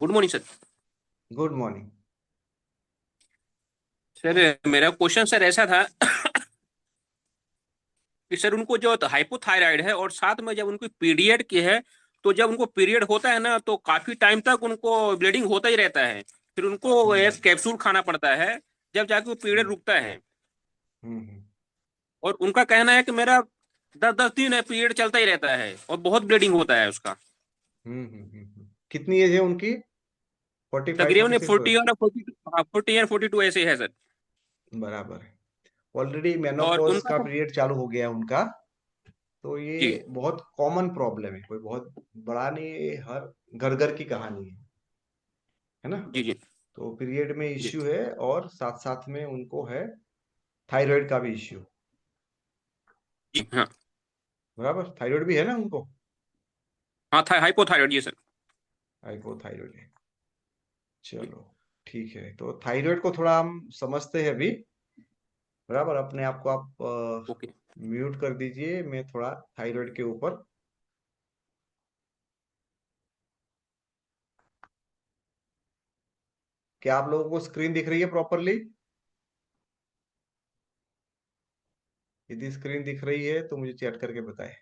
Good morning sir. Good morning. Sir मेरा question sir ऐसा था कि सर उनको जो हाइपोथायराइड है और साथ में जब उनको पीरियड की है, तो जब उनको पीरियड होता है ना तो काफी टाइम तक उनको ब्लीडिंग होता ही रहता है। फिर उनको हम्म एक कैप्सूल खाना पड़ता है जब जाके वो पीरियड हम्म रुकता है। हम्म और उनका कहना है कि मेरा 10-10 दिन है पीरियड चलता ही रहता है और बहुत ब्लीडिंग होता है उसका। कितनी एज है उनकी? 45, तकरीबन 46? 40 या 42 ऐसे है सर। बराबर है। ऑलरेडी और मेनोपॉज उनका का सर। पीरियड चालू हो गया उनका। तो ये जी बहुत कॉमन प्रॉब्लम है, कोई बहुत बड़ा नहीं है, ये हर घर घर की कहानी है ना। जी जी तो पीरियड में जी इश्यू है और साथ साथ में उनको है थायराइड का भी इश्यू। जी हाँ। बराबर, थायराइड भी है ना उनको? हाँ था हाइपोथायरॉइड जी सर। हाइपोथायराइड है। जी, चलो, ठीक है। तो थायराइड को थोड़ा हम समझते हैं अभी। बराबर, अपने आप को आप ओके। म्यूट कर दीजिए। मैं थोड़ा थायराइड के ऊपर। क्या आप लोगों को स्क्रीन दिख रही है प्रॉपरली? यदि स्क्रीन दिख रही है तो मुझे चैट करके बताएं।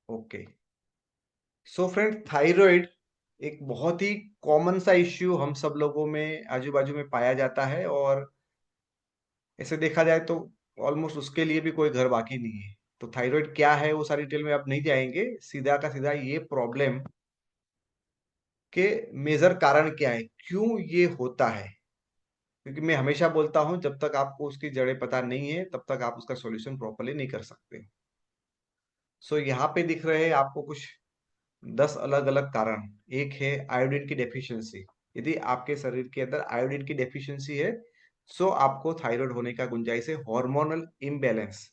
ओके। सो फ्रेंड, थायराइड एक बहुत ही कॉमन सा इश्यू हम सब लोगों में आजू बाजू में पाया जाता है। और ऐसे देखा जाए तो ऑलमोस्ट उसके लिए भी कोई घर बाकी नहीं है। तो थायराइड क्या है वो सारी डिटेल में अब नहीं जाएंगे, सीधा का सीधा ये प्रॉब्लम के मेजर कारण क्या है, क्यों ये होता है। क्योंकि मैं हमेशा बोलता हूं, जब तक आपको उसकी जड़ें पता नहीं है तब तक आप उसका सॉल्यूशन प्रॉपरली नहीं कर सकते। सो यहाँ पे दिख रहे हैं आपको कुछ 10 अलग अलग कारण। एक है आयोडीन की डेफिशिएंसी। यदि आपके शरीर के अंदर आयोडीन की डेफिशिएंसी है, सो आपको थायराइड होने का गुंजाइश है। Hormonal imbalance,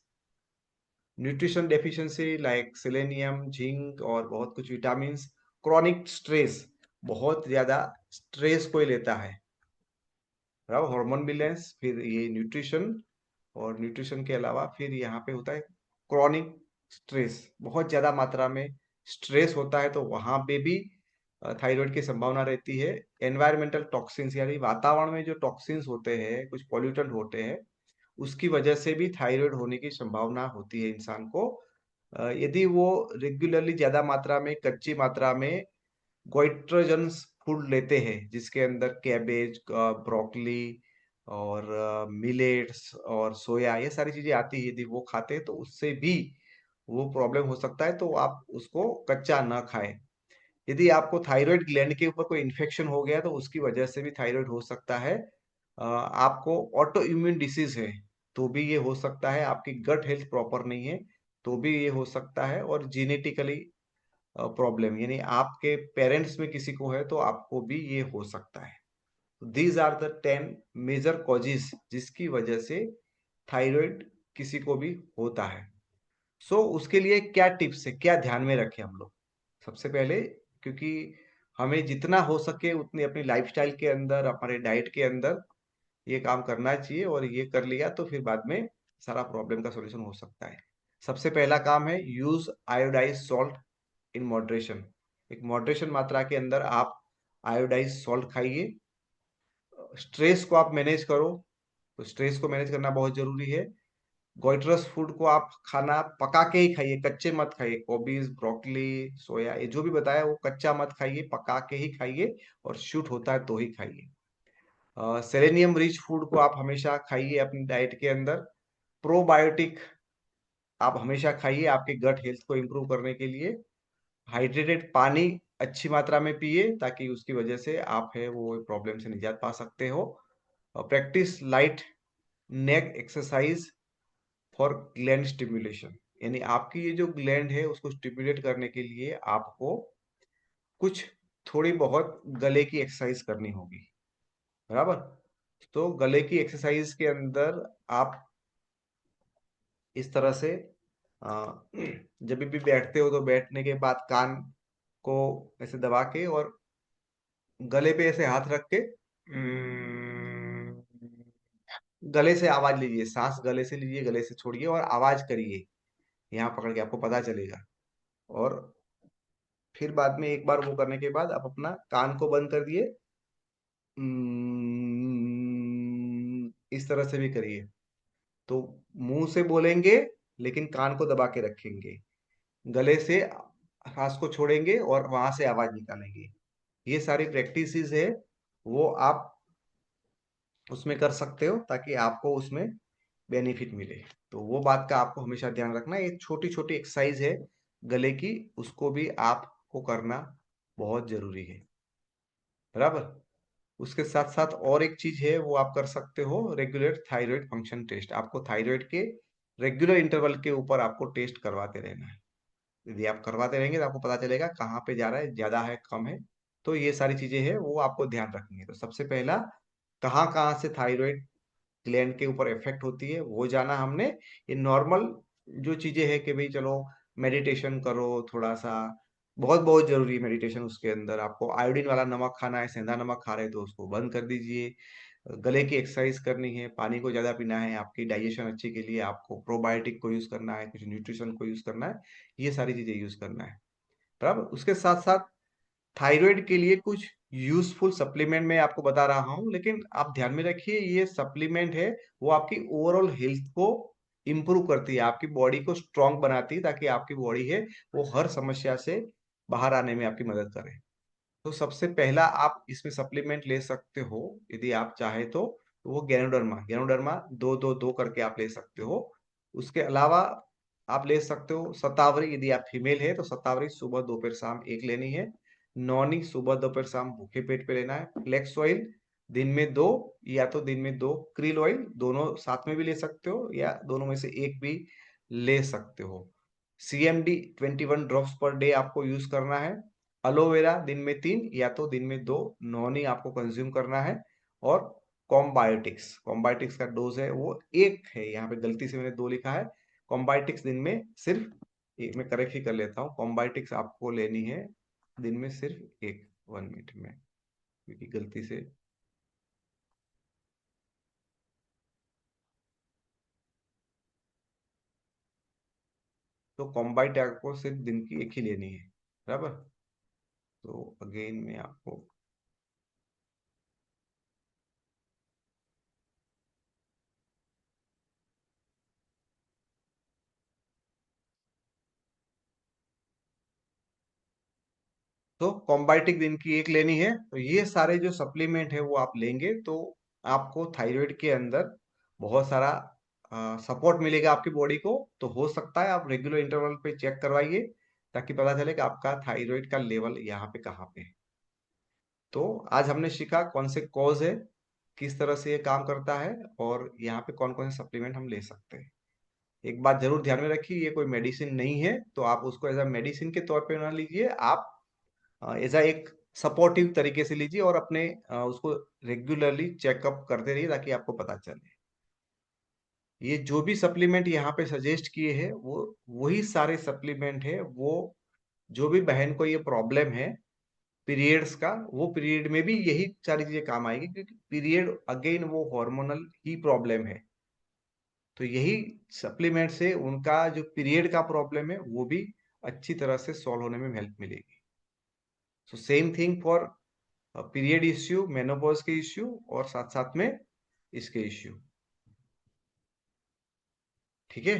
nutrition deficiency like selenium, zinc और बहुत कुछ विटामिन। क्रॉनिक स्ट्रेस, बहुत ज्यादा स्ट्रेस कोई लेता है। बराबर, हार्मोन बैलेंस, फिर ये न्यूट्रिशन। और न्यूट्रिशन के अलावा फिर यहाँ पे होता है क्रॉनिक स्ट्रेस। बहुत ज्यादा मात्रा में स्ट्रेस होता है तो वहां पे भी थायराइड की संभावना रहती है। एनवायरमेंटल टॉक्सिन्स, यानी वातावरण में जो टॉक्सिन्स होते हैं, कुछ पॉल्यूटेंट होते हैं, उसकी वजह से भी थायराइड होने की संभावना होती है इंसान को। यदि वो रेगुलरली ज्यादा मात्रा में, कच्ची मात्रा में गोइट्रोजन्स फूड लेते हैं, जिसके अंदर कैबेज, ब्रोकली और मिलेट्स और सोया, ये सारी चीजें आती है, यदि वो खाते हैं तो उससे भी वो प्रॉब्लम हो सकता है। तो आप उसको कच्चा ना खाएं। यदि आपको थायराइड ग्लैंड के ऊपर कोई इन्फेक्शन हो गया तो उसकी वजह से भी थायराइड हो सकता है। आपको ऑटो इम्यून डिसीज है तो भी ये हो सकता है। आपकी गट हेल्थ प्रॉपर नहीं है तो भी ये हो सकता है। और जेनेटिकली प्रॉब्लम, यानी आपके पेरेंट्स में किसी को है तो आपको भी ये हो सकता है। These are the 10 major causes जिसकी वजह से थायराइड किसी को भी होता है। उसके लिए क्या टिप्स है, क्या ध्यान में रखें हम लोग? सबसे पहले, क्योंकि हमें जितना हो सके उतनी अपनी लाइफस्टाइल के अंदर, हमारे डाइट के अंदर ये काम करना चाहिए। और ये कर लिया तो फिर बाद में सारा प्रॉब्लम का सॉल्यूशन हो सकता है। सबसे पहला काम है use iodise salt in moderation. एक मॉडरेशन मात्रा के अंदर आप आयोडाइज सॉल्ट खाइए। स्ट्रेस को आप मैनेज करो, तो स्ट्रेस को मैनेज करना बहुत जरूरी है। गोइट्रस फूड को आप खाना पका के ही खाइए, कच्चे मत खाइए। कोबीज, ब्रोकली, सोया, ये जो भी बताया वो कच्चा मत खाइए, पका के ही खाइए। और शूट होता है तो ही खाइए। सेलेनियम रिच फूड को आप हमेशा खाइए अपनी डाइट के अंदर। प्रोबायोटिक आप हमेशा खाइए आपके गट हेल्थ को इम्प्रूव करने के लिए। हाइड्रेटेड पानी अच्छी मात्रा में पिए ताकि उसकी वजह से आप है वो प्रॉब्लम से निजात पा सकते हो। Practice light neck exercise for gland stimulation, यानी आपकी ये जो ग्लैंड है उसको स्टिमुलेट करने के लिए आपको कुछ थोड़ी बहुत गले की एक्सरसाइज करनी होगी। बराबर। तो गले की एक्सरसाइज के अंदर आप इस तरह से जब भी बैठते हो तो बैठने के बाद कान को ऐसे दबा के और गले पे ऐसे हाथ रख के गले से आवाज लीजिए। सांस गले से लीजिए, गले से छोड़िए और आवाज करिए। यहाँ पकड़ के आपको पता चलेगा। और फिर बाद में एक बार वो करने के बाद आप अपना कान को बंद कर दिए, इस तरह से भी करिए। तो मुंह से बोलेंगे लेकिन कान को दबा के रखेंगे, गले से सांस को छोड़ेंगे और वहां से आवाज निकालेंगे। ये सारी प्रैक्टिसेस है, वो आप उसमें कर सकते हो ताकि आपको उसमें बेनिफिट मिले। तो वो बात का आपको हमेशा ध्यान रखना है, ये छोटी छोटी एक्सरसाइज है गले की, उसको भी आपको करना बहुत जरूरी है। बराबर। उसके साथ साथ और एक चीज है वो आप कर सकते हो, रेगुलर थायराइड फंक्शन टेस्ट। आपको थायराइड के रेगुलर इंटरवल के ऊपर आपको टेस्ट करवाते रहना है। यदि आप करवाते रहेंगे तो आपको पता चलेगा कहाँ पे जा रहा है, ज्यादा है कम है। तो ये सारी चीजें हैं वो आपको ध्यान रखनी है। तो सबसे पहला, कहाँ कहाँ से थायराइड ग्लैंड के ऊपर इफेक्ट होती है वो जाना हमने। ये नॉर्मल जो चीजें हैं कि भाई चलो मेडिटेशन करो थोड़ा सा, बहुत बहुत जरूरी है मेडिटेशन। उसके अंदर आपको आयोडीन वाला नमक खाना है, सेंधा नमक खा रहे हैं तो उसको बंद कर दीजिए। गले की एक्सरसाइज करनी है, पानी को ज्यादा पीना है, आपकी डाइजेशन अच्छी के लिए आपको प्रोबायोटिक को यूज करना है, कुछ न्यूट्रिशन को यूज करना है, ये सारी चीजें यूज करना है। बराबर। उसके साथ साथ थायराइड के लिए कुछ यूजफुल सप्लीमेंट मैं आपको बता रहा हूँ, लेकिन आप ध्यान में रखिए ये सप्लीमेंट है वो आपकी ओवरऑल हेल्थ को इम्प्रूव करती है, आपकी बॉडी को स्ट्रांग बनाती है, ताकि आपकी बॉडी है वो हर समस्या से बाहर आने में आपकी मदद करे। तो सबसे पहला आप इसमें सप्लीमेंट ले सकते हो यदि आप चाहे तो वो गैनोडर्मा, गैनोडर्मा दो दो दो करके आप ले सकते हो। उसके अलावा आप ले सकते हो शतावरी, यदि आप फीमेल है तो शतावरी सुबह दोपहर शाम एक लेनी है। नॉनी सुबह दोपहर शाम भूखे पेट पे लेना है। फ्लेक्स ऑयल दिन में दो, या तो दिन में दो। क्रील ऑयल दोनों साथ में भी ले सकते हो या दोनों में से एक भी ले सकते हो। CMD 21 ड्रॉप्स पर डे आपको यूज करना है। अलोवेरा दिन में 3 या तो दिन में 2 नॉनी आपको कंज्यूम करना है। और कॉम्बायोटिक्स, कॉम्बायोटिक्स का डोज है वो एक है, यहाँ पे गलती से मैंने 2 लिखा है। कॉम्बायोटिक्स दिन में सिर्फ एक, मैं करेक्ट ही कर लेता हूँ, कॉम्बायोटिक्स आपको लेनी है दिन में सिर्फ एक, 1 मिनट में, क्योंकि गलती से। तो कॉम्बाइट आपको सिर्फ दिन की एक ही लेनी है। बराबर। तो अगेन मैं आपको, तो कॉम्बाइटिक दिन की एक लेनी है। तो ये सारे जो सप्लीमेंट है वो आप लेंगे तो आपको थायराइड के अंदर बहुत सारा सपोर्ट मिलेगा आपकी बॉडी को। तो हो सकता है आप रेगुलर इंटरवल पे चेक करवाइए ताकि पता चले कि आपका थायराइड का लेवल यहाँ पे कहाँ पे है। तो आज हमने सीखा कौन से कॉज है, किस तरह से ये काम करता है, और यहाँ पे कौन कौन से सप्लीमेंट हम ले सकते हैं। एक बात जरूर ध्यान में रखिए, ये कोई मेडिसिन नहीं है, तो आप उसको एज अ मेडिसिन के तौर पे ना लीजिए, आप एज अ एक सपोर्टिव तरीके से लीजिए और अपने उसको रेगुलरली चेकअप करते रहिए ताकि आपको पता चले। ये जो भी सप्लीमेंट यहाँ पे सजेस्ट किए हैं वो वही सारे सप्लीमेंट है वो, जो भी बहन को ये प्रॉब्लम है पीरियड्स का, वो पीरियड में भी यही सारी चीजें काम आएगी, क्योंकि पीरियड अगेन वो हार्मोनल ही प्रॉब्लम है। तो यही सप्लीमेंट से उनका जो पीरियड का प्रॉब्लम है वो भी अच्छी तरह से सॉल्व होने में हेल्प मिलेगी। So same thing for period issue, menopause के इश्यू, और साथ साथ में इसके इश्यू। ठीक है।